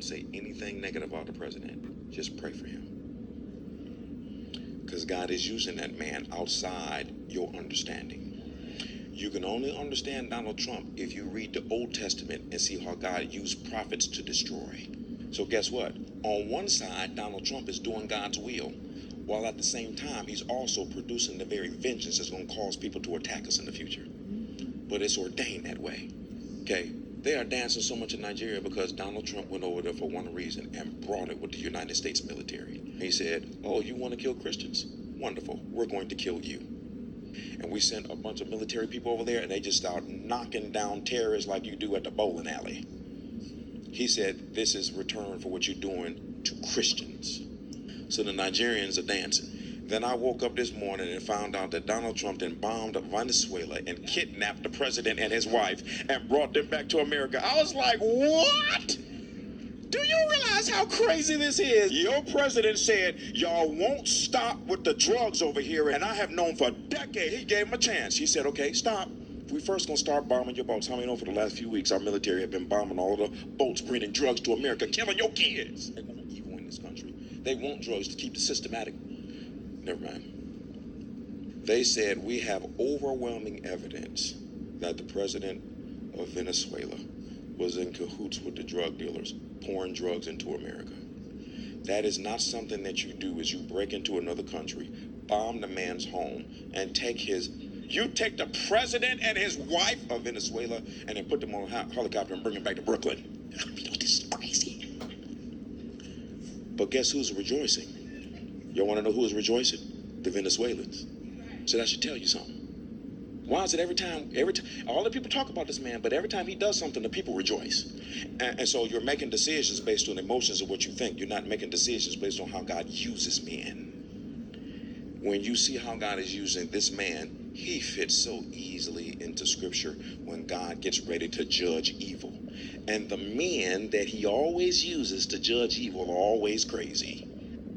don't say anything negative about the president. Just pray for him. Because God is using that man outside your understanding. You can only understand Donald Trump if you read the Old Testament and see how God used prophets to destroy. So guess what? On one side, Donald Trump is doing God's will, while at the same time, he's also producing the very vengeance that's going to cause people to attack us in the future. But it's ordained that way. Okay? They are dancing so much in Nigeria because Donald Trump went over there for one reason and brought it with the United States military. He said, oh, you want to kill Christians? Wonderful. We're going to kill you. And we sent a bunch of military people over there, and they just started knocking down terrorists like you do at the bowling alley. He said, this is return for what you're doing to Christians. So the Nigerians are dancing. Then I woke up this morning and found out that Donald Trump then bombed up Venezuela and kidnapped the president and his wife and brought them back to America. I was like, what? Do you realize how crazy this is? Your president said, y'all won't stop with the drugs over here. And I have known for a decade, he gave him a chance. He said, okay, stop. We first gonna start bombing your boats. How many know for the last few weeks, our military have been bombing all the boats bringing drugs to America, killing your kids. They're gonna evil in this country. They want drugs to keep the systematic. Never mind. They said we have overwhelming evidence that the president of Venezuela was in cahoots with the drug dealers, pouring drugs into America. That is not something that you do is you break into another country, bomb the man's home, and you take the president and his wife of Venezuela and then put them on a helicopter and bring them back to Brooklyn. This is crazy. But guess who's rejoicing? Y'all want to know who is rejoicing? The Venezuelans. So that should tell you something. Why is it every time, all the people talk about this man, but every time he does something, the people rejoice. And so you're making decisions based on emotions of what you think. You're not making decisions based on how God uses men. When you see how God is using this man, he fits so easily into scripture when God gets ready to judge evil. And the men that he always uses to judge evil are always crazy.